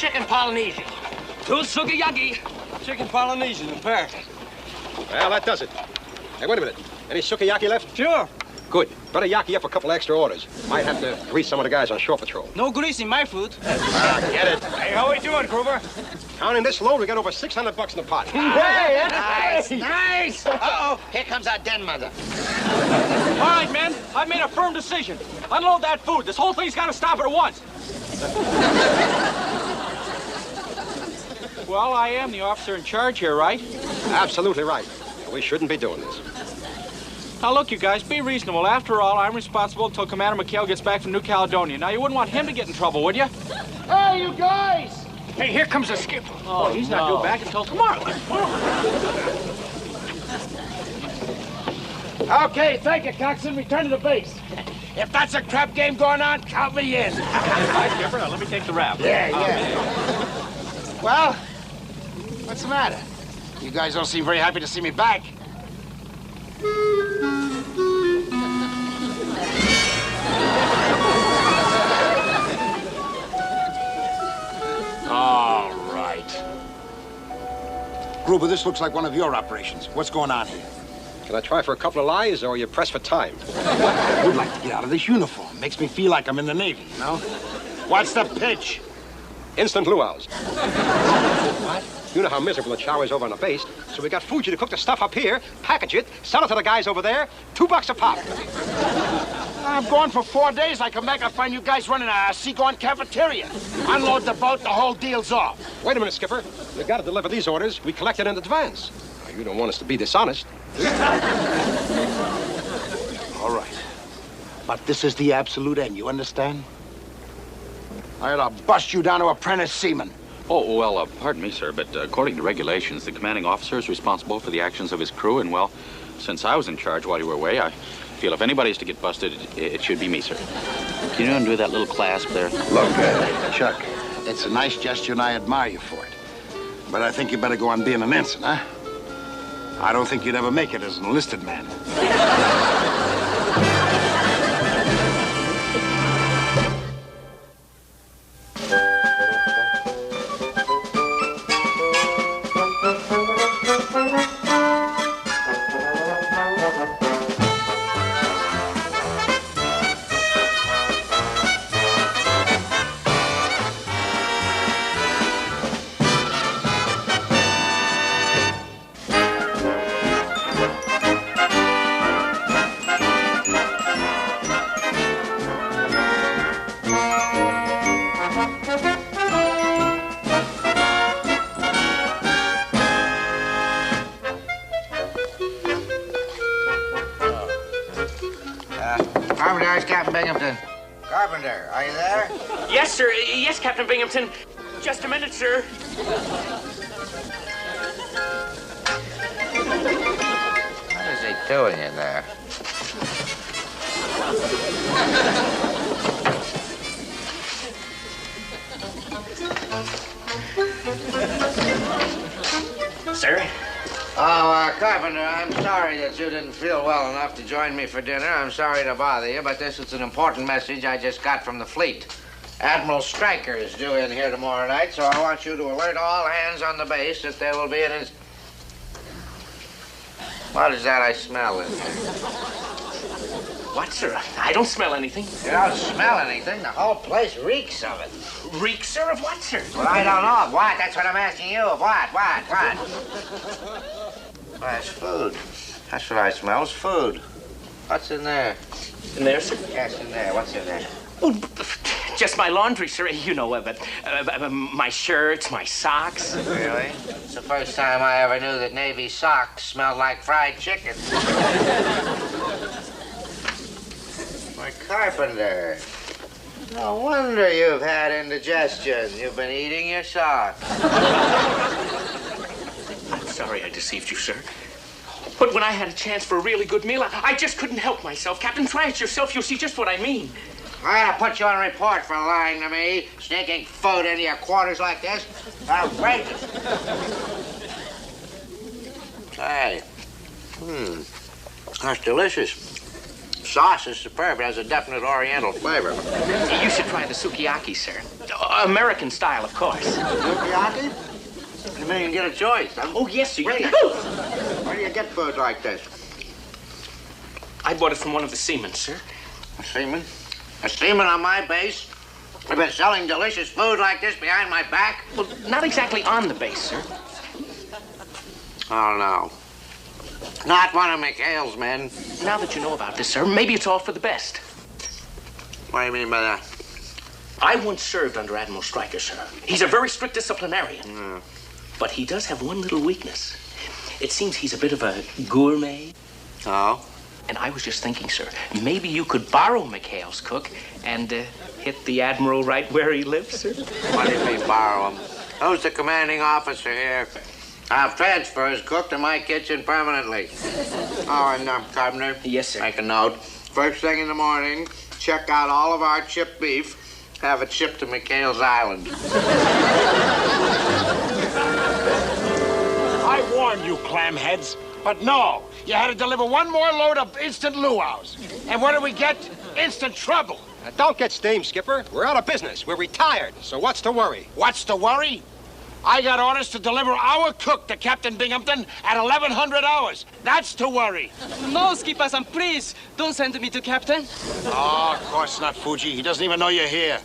chicken Polynesian. 2 sukiyaki. Chicken Polynesian in Paris. Well, that does it. Hey, wait a minute. Any sukiyaki left? Sure. Good. Better yaki up a couple extra orders. Might have to grease some of the guys on shore patrol. No grease in my food. Get it. Hey, how we doing, Gruber? Counting this load, we got over $600 in the pot. Hey, Nice, nice. Uh-oh, here comes our den mother. All right, men. I've made a firm decision. Unload that food. This whole thing's got to stop at once. Well, I am the officer in charge here, right? Absolutely right. We shouldn't be doing this. Now, look, you guys, be reasonable. After all, I'm responsible until Commander McHale gets back from New Caledonia. Now, you wouldn't want him to get in trouble, would you? Hey, you guys! Hey, here comes the skipper. Oh, he's not due back until tomorrow. Okay, thank you, Coxswain. Return to the base. If that's a crap game going on, count me in. All right, skipper, now let me take the rap. Yeah. Well, what's the matter? You guys don't seem very happy to see me back. All right. Gruber, this looks like one of your operations. What's going on here? Can I try for a couple of lies, or are you pressed for time? I would like to get out of this uniform. Makes me feel like I'm in the Navy, you know? What's the pitch? Instant luau's. What? You know how miserable the chow is over on the base, so we got Fuji to cook the stuff up here, package it, sell it to the guys over there, $2 a pop. I'm gone for 4 days. I come back, I find you guys running a seagoing cafeteria. Unload the boat, the whole deal's off. Wait a minute, Skipper. We've got to deliver these orders. We collected in advance. Now, you don't want us to be dishonest. All right. But this is the absolute end, you understand? I ought to bust you down to apprentice seaman. Oh, well, pardon me, sir, but according to regulations, the commanding officer is responsible for the actions of his crew, and, well, since I was in charge while you were away, I feel if anybody's to get busted, it should be me, sir. Can you undo that little clasp there? Look, Chuck, it's a nice gesture, and I admire you for it. But I think you better go on being an ensign, huh? I don't think you'd ever make it as an enlisted man. Carpenter, it's Captain Binghamton. Carpenter, are you there? Yes, sir. Yes, Captain Binghamton. Just a minute, sir. What is he doing in there? Sir? Oh, Carpenter, I'm sorry that you didn't feel well enough to join me for dinner. I'm sorry to bother you, but this is an important message I just got from the fleet. Admiral Stryker is due in here tomorrow night, so I want you to alert all hands on the base that there will be an... What is that I smell in here? What, sir? I don't smell anything. You don't smell anything. The whole place reeks of it. Reek, sir, of what, sir? Well, I don't know. Of what? That's what I'm asking you. Of what? What? Why, it's food. That's what I smell. It's food. What's in there? In there, sir? Yes, in there. What's in there? Oh, just my laundry, sir. You know, my shirts, my socks. Really? It's the first time I ever knew that Navy socks smelled like fried chicken. My Carpenter. No wonder you've had indigestion. You've been eating your socks. I'm sorry I deceived you, sir. But when I had a chance for a really good meal, I just couldn't help myself. Captain, try it yourself. You'll see just what I mean. I'm gonna put you on report for lying to me, sneaking food into your quarters like this. Outrageous. Hey. That's delicious. sauce is superb. It has a definite Oriental flavor. You should try the sukiyaki, sir. American style, of course. Sukiyaki? You mean you can get a choice, huh? Oh, yes, sir. Where do you get food like this? I bought it from one of the seamen, sir. A seaman? A seaman on my base? You've been selling delicious food like this behind my back? Well, not exactly on the base, sir. Oh, no. Not one of McHale's men. Now that you know about this, sir, maybe it's all for the best. What do you mean by that? I once served under Admiral Stryker, sir. He's a very strict disciplinarian. But he does have one little weakness. It seems he's a bit of a gourmet. Oh? And I was just thinking, sir, maybe you could borrow McHale's cook and hit the Admiral right where he lives, sir. What do you mean, borrow him? Who's the commanding officer here? I'll transfer his cook to my kitchen permanently. Oh, and Carpenter? Yes, sir. Make a note. First thing in the morning, check out all of our chipped beef. Have it shipped to McHale's Island. I warned you, clamheads. But no, you had to deliver one more load of instant luau's. And what do we get? Instant trouble. Now, don't get steamed, Skipper. We're out of business. We're retired. So what's the worry? What's the worry? I got orders to deliver our cook to Captain Binghamton at 1100 hours. That's the worry. No, Skipper-san, please. Don't send me to Captain. Oh, of course not, Fuji. He doesn't even know you're here.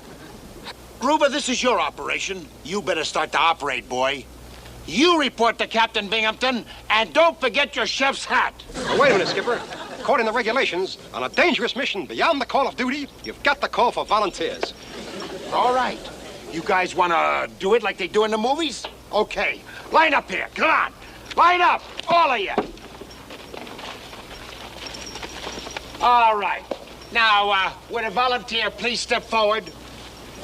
Gruber, this is your operation. You better start to operate, boy. You report to Captain Binghamton, and don't forget your chef's hat. Now, wait a minute, Skipper. According to regulations, on a dangerous mission beyond the call of duty, you've got to call for volunteers. All right. You guys want to do it like they do in the movies? Okay. Line up here. Come on. Line up. All of you. All right. Now, would a volunteer please step forward?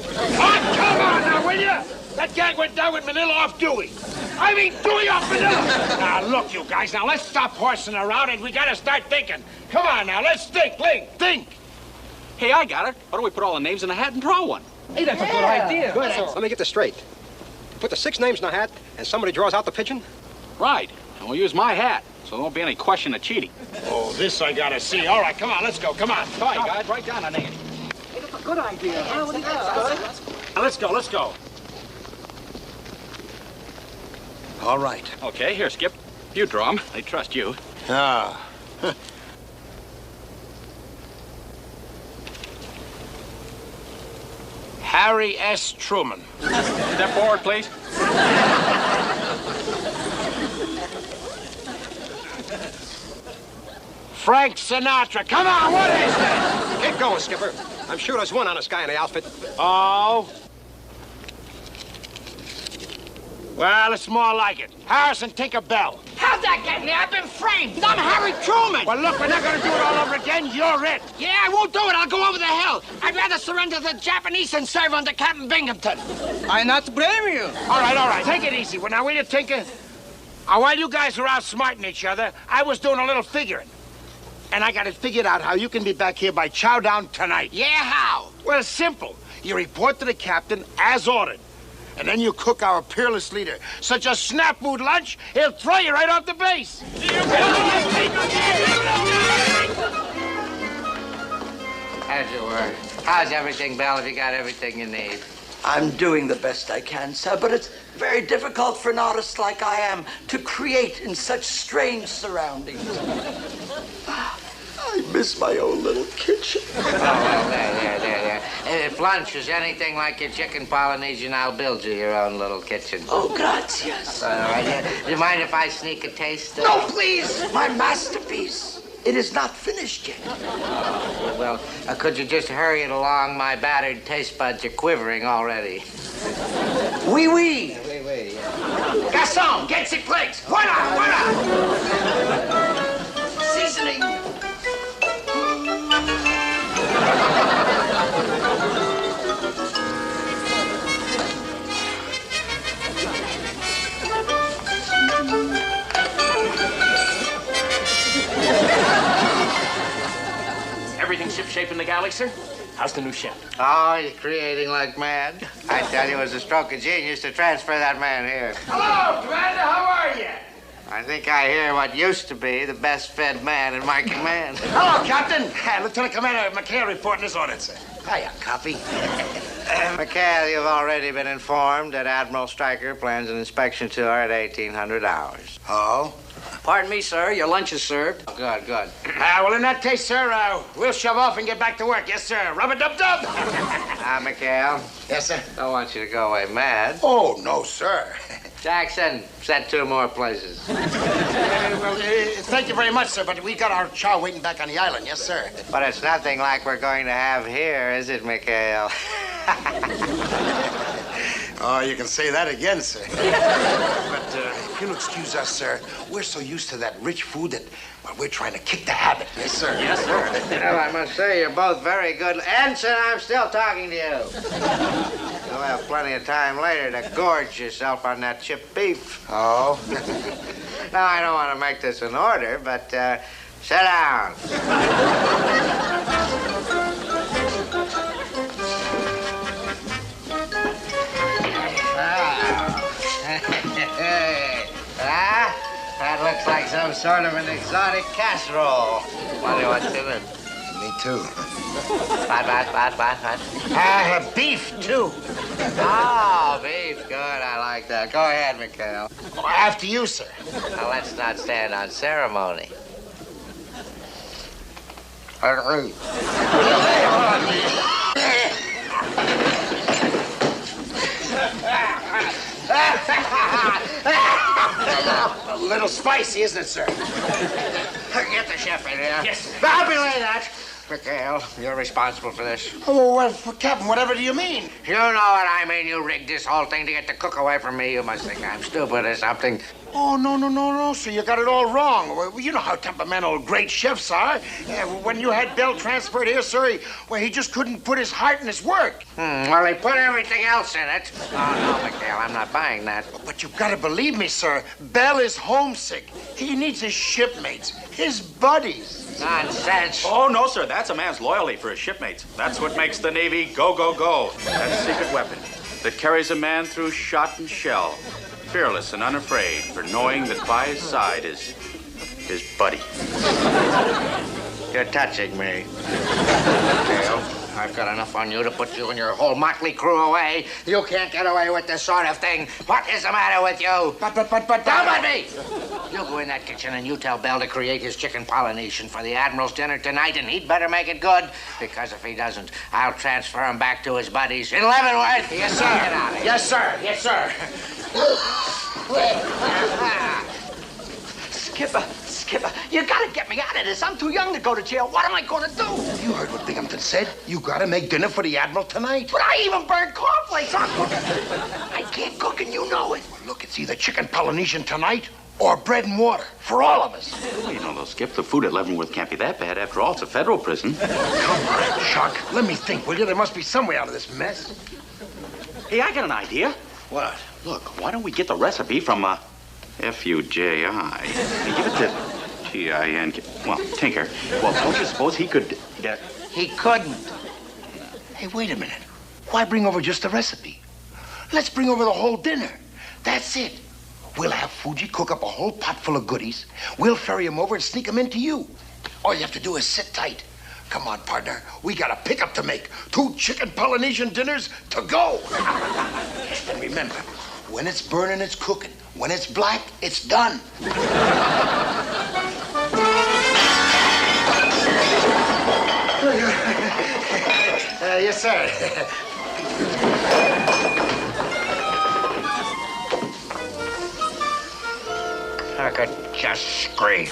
Oh, come on now, will you? That gang went down with Manila off Dewey. I mean, Dewey off Manila. Now, look, you guys. Now, let's stop horsing around and we got to start thinking. Come on now. Let's think. Think. Hey, I got it. Why don't we put all the names in a hat and draw one? Hey, that's a good idea. Let me get this straight. Put the 6 names in a hat, and somebody draws out the pigeon? Right. And we'll use my hat, so there won't be any question of cheating. Oh, this I got to see. All right, come on. Let's go. Come on. All right, guys, write down a name. Hey, that's a good idea. Let's go. All right. Okay, here, Skip. You draw 'em. I trust you. Ah. Harry S. Truman. Step forward, please. Frank Sinatra. Come on, what is that? Keep going, Skipper. I'm sure there's one honest guy in the outfit. Oh. Well, it's more like it. Harrison Tinker Bell. How'd that get me? I've been framed. I'm Harry Truman. Well, look, we're not going to do it all over again. You're it. Yeah, I won't do it. I'll go over the hill. I'd rather surrender to the Japanese than serve under Captain Binghamton. I not blame you. All right. Take it easy. Well, now, will you, Tinker? While you guys are out smarting each other, I was doing a little figuring. And I got it figured out how you can be back here by chow down tonight. Yeah, how? Well, it's simple. You report to the captain as ordered. And then you cook our peerless leader such a snap-food lunch, he'll throw you right off the base. As you were. How's everything, Belle? Have you got everything you need? I'm doing the best I can, sir, but it's very difficult for an artist like I am to create in such strange surroundings. I miss my own little kitchen. Oh, well, there. If lunch is anything like your chicken Polynesian, I'll build you your own little kitchen. Oh, gracias. All right. Do you mind if I sneak a taste? No, please. My masterpiece. It is not finished yet. Well, could you just hurry it along? My battered taste buds are quivering already. Oui, oui. Oui. Garçon, get the plates. Voila. Seasoning. Everything shipshape in the galley, sir? How's the new chef? Oh, he's creating like mad. I tell you, it was a stroke of genius to transfer that man here. Hello, Commander. How are you? I think I hear what used to be the best-fed man in my command. Hello, Captain. Lieutenant Commander McHale reporting his orders, sir. Hiya, Coffee. McHale, you've already been informed that Admiral Stryker plans an inspection tour at 1800 hours. Oh? Pardon me, sir. Your lunch is served. Oh, good, good. Well, in that case, sir, we'll shove off and get back to work. Yes, sir. Rub-a-dub-dub. McHale, Yes, sir. don't want you to go away mad. Oh, no, sir. Jackson, set 2 more places. Thank you very much, sir, but we got our chow waiting back on the island. Yes, sir. But it's nothing like we're going to have here, is it, McHale? Oh, you can say that again, sir. But if you'll excuse us, sir, we're so used to that rich food that, well, we're trying to kick the habit. Yes, sir. Yes, sir. Well, I must say you're both very good. Ensign, I'm still talking to you. You'll have plenty of time later to gorge yourself on that chipped beef. Oh? Now, I don't want to make this an order, but sit down. That looks like some sort of an exotic casserole. Wonder what's in it. Me too. What? Beef, too. Oh, beef. Good. I like that. Go ahead, McHale. After you, sir. Now, let's not stand on ceremony. A little spicy, isn't it, sir? Get the chef in here. Yes. I'll belay that. McHale, you're responsible for this. Oh, well, Captain, whatever do you mean? You know what I mean. You rigged this whole thing to get the cook away from me. You must think I'm stupid or something. Oh, no, sir. You got it all wrong. Well, you know how temperamental great chefs are. When you had Bell transferred here, sir, he just couldn't put his heart in his work. Well, he put everything else in it. Oh, no, McHale, I'm not buying that. But you've got to believe me, sir. Bell is homesick. He needs his shipmates, his buddies. Nonsense. Oh, no, sir. That's a man's loyalty for his shipmates. That's what makes the Navy go, go, go. That secret weapon that carries a man through shot and shell, fearless and unafraid, for knowing that by his side is his buddy. You're touching me. McHale, I've got enough on you to put you and your whole motley crew away. You can't get away with this sort of thing. What is the matter with you? But. Don't but me! You go in that kitchen and you tell Bell to create his chicken Polynesian for the Admiral's dinner tonight, and he'd better make it good, because if he doesn't, I'll transfer him back to his buddies in Leavenworth. Yes, sir. Get out of here. Yes, sir. Yes, sir. Skipper, you gotta get me out of this. I'm too young to go to jail. What am I gonna do? You heard what Binghamton said. You got to make dinner for the Admiral tonight. But I even burned cornflakes. I can't cook, and you know it. Look, it's either chicken Polynesian tonight or bread and water for all of us. Well, you know, they'll skip the food at Leavenworth can't be that bad. After all, it's a federal prison. Come on, Chuck. Let me think, will you? There must be some way out of this mess. Hey, I got an idea. What? Look, why don't we get the recipe from, F-U-J-I. And give it to T-I-N. Well, Tinker. well, don't you suppose he could, He couldn't. Hey, wait a minute. Why bring over just the recipe? Let's bring over the whole dinner. That's it. We'll have Fuji cook up a whole pot full of goodies. We'll ferry him over and sneak him into you. All you have to do is sit tight. Come on, partner. We got a pickup to make. 2 chicken Polynesian dinners to go. And remember, when it's burning, it's cooking. When it's black, it's done. Yes, sir. I could just scream.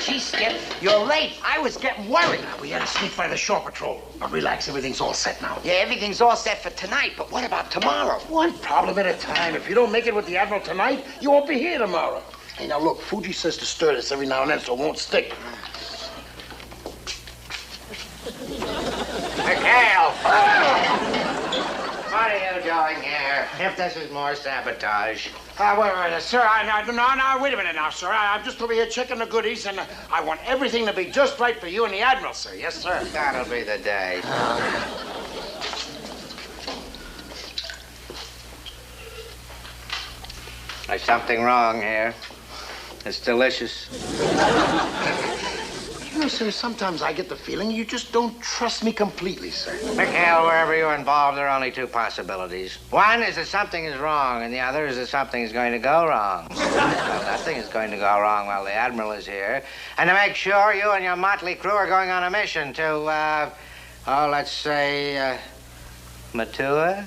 Gee, Skip, you're late. I was getting worried. We had to sneak by the shore patrol. But relax, everything's all set now. Yeah, everything's all set for tonight, but what about tomorrow? One problem at a time. If you don't make it with the Admiral tonight, you won't be here tomorrow. Hey, now look, Fuji says to stir this every now and then so it won't stick. McHale! What are you doing here? If this is more sabotage. Wait, sir, no, wait a minute now, sir. I'm just over here checking the goodies, and I want everything to be just right for you and the Admiral, sir. Yes, sir. That'll be the day. There's something wrong here. It's delicious. You know, sir, sometimes I get the feeling you just don't trust me completely, sir. McHale, wherever you're involved, there are only two possibilities. One is that something is wrong, and the other is that something is going to go wrong. Well, nothing is going to go wrong while the Admiral is here. And to make sure, you and your motley crew are going on a mission to, let's say, Matua?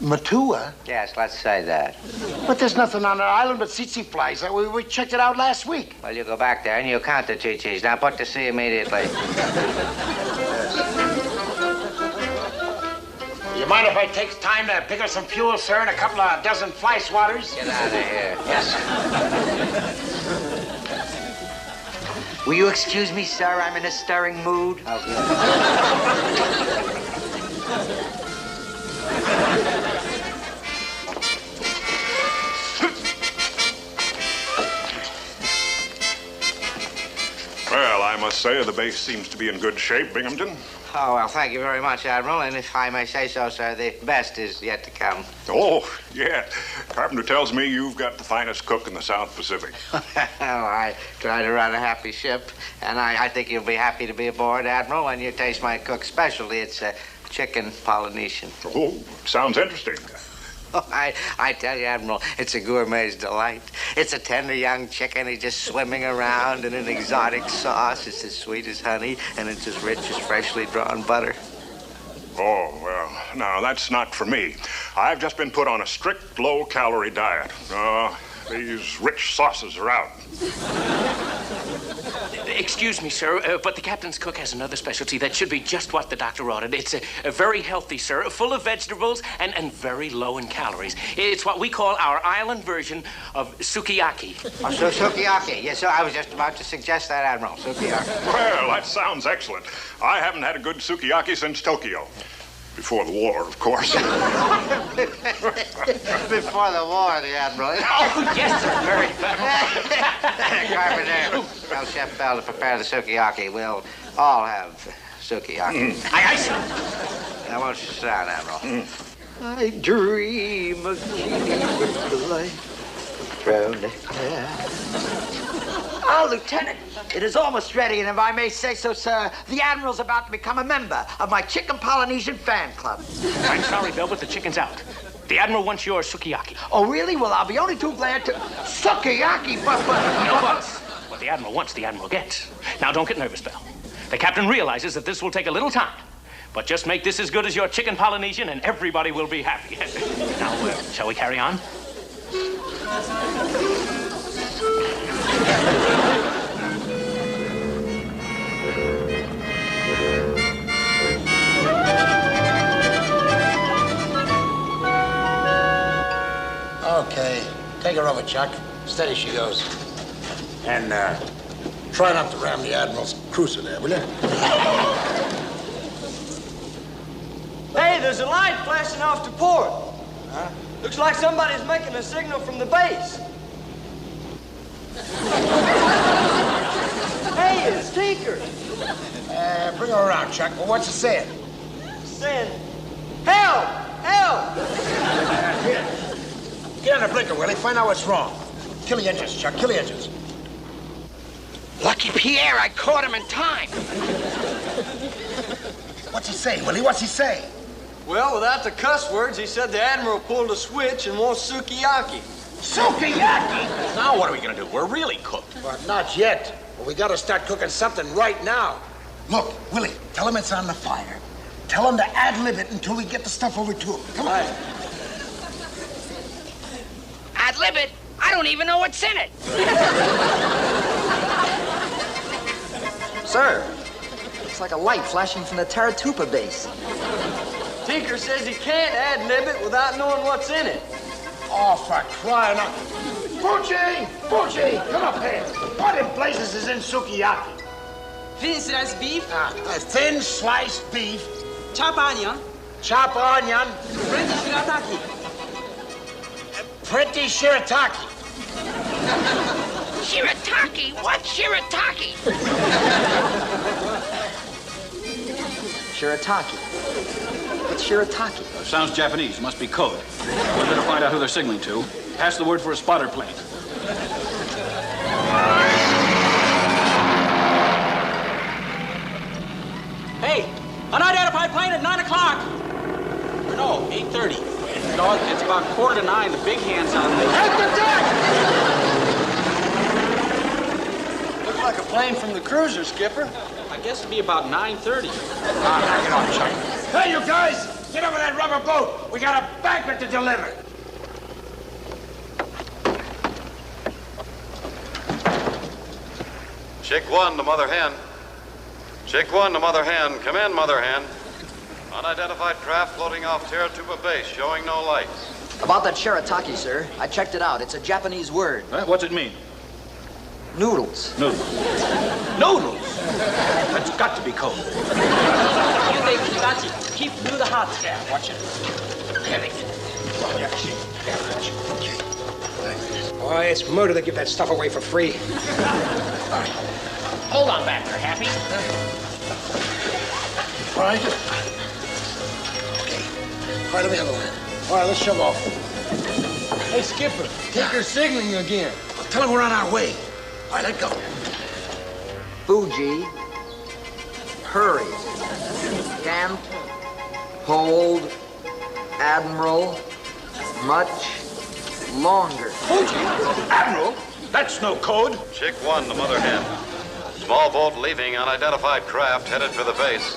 Matua? Yes, let's say that. But there's nothing on our island but tsetse flies. We checked it out last week. Well, you go back there and you count the chi-chis. Now put to sea immediately. You mind if I take time to pick up some fuel, sir, and a couple of dozen fly swatters? Get out of here. Yes, sir. Will you excuse me, sir? I'm in a stirring mood. Oh, Well, I must say the base seems to be in good shape, Binghamton. Oh, well, thank you very much, Admiral. And if I may say so, sir, the best is yet to come. Oh, yeah. Carpenter tells me you've got the finest cook in the South Pacific. Well, I try to run a happy ship, and I think you'll be happy to be aboard, Admiral, when you taste my cook's specialty. It's chicken Polynesian. Oh, sounds interesting. I tell you, Admiral, it's a gourmet's delight. It's a tender young chicken. He's just swimming around in an exotic sauce. It's as sweet as honey, and it's as rich as freshly drawn butter. Oh, well, no, that's not for me. I've just been put on a strict low-calorie diet. These rich sauces are out. Excuse me, sir, but the captain's cook has another specialty that should be just what the doctor ordered. It's a very healthy, sir, full of vegetables and very low in calories. It's what we call our island version of sukiyaki. Oh, so sukiyaki. Yes, sir, I was just about to suggest that, Admiral. Sukiyaki. Well, that sounds excellent. I haven't had a good sukiyaki since Tokyo. Before the war, of course. Before the war, the Admiral. Oh, yes, sir, very well. Carpenter, tell Chef Bell to prepare the sukiyaki. We'll all have sukiyaki. Aye, sir. Now, won't you sit down, Admiral? I dream of the life thrown Lieutenant, it is almost ready, and if I may say so, sir, the Admiral's about to become a member of my Chicken Polynesian fan club. I'm sorry, Bill, but the chicken's out. The Admiral wants your sukiyaki. Oh, really? Well, I'll be only too glad to... Sukiyaki, No buts. What the Admiral wants, the Admiral gets. Now, don't get nervous, Bill. The captain realizes that this will take a little time. But just make this as good as your chicken Polynesian, and everybody will be happy. Now, shall we carry on? Okay, take her over, Chuck. Steady she goes. And, try not to ram the Admiral's cruiser there, will you? Hey, there's a light flashing off to port. Huh? Looks like somebody's making a signal from the base. Hey, it's Tinker. Bring her around, Chuck. Well, what's it saying? Saying, help! Help! Get on the blinker, Willie. Find out what's wrong. Kill the engines, Chuck. Kill the engines. Lucky Pierre, I caught him in time. What's he say, Willie? What's he say? Well, without the cuss words, he said the Admiral pulled a switch and wants sukiyaki. Sukiyaki? Now what are we going to do? We're really cooked. But not yet. Well, we got to start cooking something right now. Look, Willie, tell him it's on the fire. Tell him to ad-lib it until we get the stuff over to him. Come on. Ad-lib it? I don't even know what's in it. Sir, looks like a light flashing from the Taratupa base. Tinker says he can't ad-lib it without knowing what's in it. Oh, for crying out. Fuji! Fuji! Come up here. What in blazes is in sukiyaki? Thin sliced beef? A thin sliced beef, chop onion. Chop onion. Pretty shirataki. Pretty shirataki. Shirataki? What's shirataki? Shirataki. What's shirataki? Sounds Japanese. Must be code. We better find out who they're signaling to. Pass the word for a spotter plane. Hey, unidentified plane at 9 o'clock. No, 8:30. No, it's about 8:45. The big hand's on me. At the deck! Looks like a plane from the cruiser, Skipper. I guess it'd be about 9:30. Knock it off, Chuck. Hey, you guys! Get over that rubber boat! We got a banquet to deliver! Chick 1 to Mother Hen. Chick 1 to Mother Hen. Come in, Mother Hen. Unidentified craft floating off Taratupa base, showing no lights. About that shirataki, sir. I checked it out. It's a Japanese word. What's it mean? Noodles. Noodles. Noodles? That's got to be code. Keep through the hot. Yeah, watch it. Boy, it's murder to give that stuff away for free. Hold on back there, Happy. All right. Okay. All right, let me have a line. All right, let's shove off. Hey, Skipper, take her signaling again. Tell him we're on our way. All right, let go. Fuji, hurry. Can't hold Admiral much longer. Fuji? Admiral? That's no code. Chick 1 to Mother Hen. Small boat leaving unidentified craft headed for the base.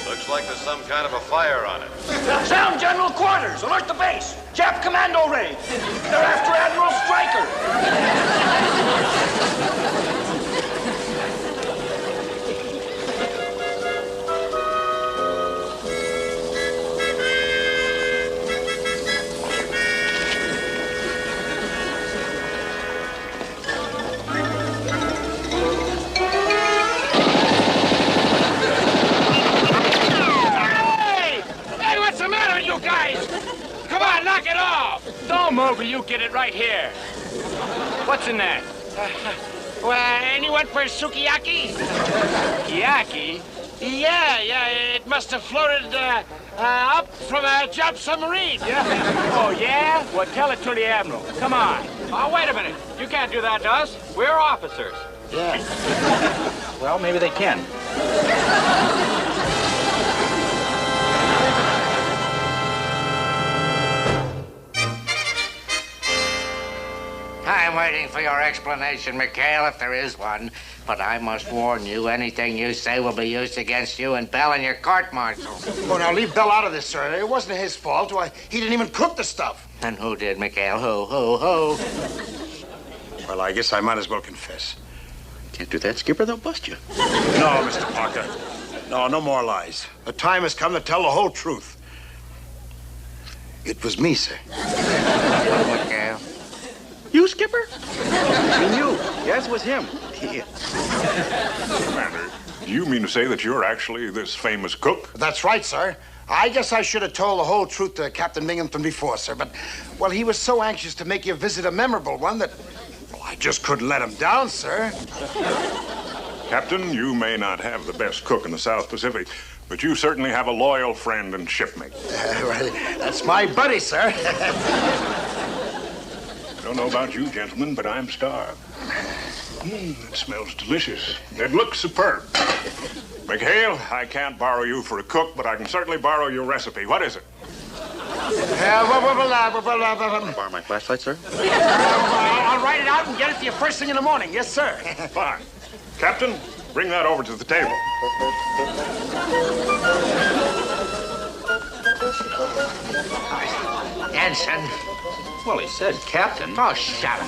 Looks like there's some kind of a fire on it. Sound general quarters. Alert the base. Jap commando raid. They're after Admiral Stryker. Don't move or you get it right here. What's in that? Anyone for sukiyaki? Sukiyaki? Yeah, it must have floated up from a Jap submarine. Yeah. Oh, yeah? Well, tell it to the Admiral. Come on. Oh, wait a minute. You can't do that to us. We're officers. Yeah. Well, maybe they can. I'm waiting for your explanation, McHale, if there is one. But I must warn you, anything you say will be used against you and Bell in your court-martial. Oh, now leave Bell out of this, sir. It wasn't his fault. Why, he didn't even cook the stuff. And who did, McHale? Who? Well, I guess I might as well confess. Can't do that, Skipper. They'll bust you. No, Mr. Parker. No more lies. The time has come to tell the whole truth. It was me, sir. McHale. You, Skipper? I mean, you. Yes, it was him. Yeah. Commander, do you mean to say that you're actually this famous cook? That's right, sir. I guess I should have told the whole truth to Captain Binghamton before, sir. But, well, he was so anxious to make your visit a memorable one that, well, I just couldn't let him down, sir. Captain, you may not have the best cook in the South Pacific, but you certainly have a loyal friend and shipmate. Well, that's my buddy, sir. I don't know about you, gentlemen, but I'm starved. It smells delicious. It looks superb. McHale, I can't borrow you for a cook, but I can certainly borrow your recipe. What is it? Borrow my flashlight, sir? I'll write it out and get it to you first thing in the morning. Yes, sir. Fine. Captain, bring that over to the table. Ensign. Well, he said captain. Oh, shut up.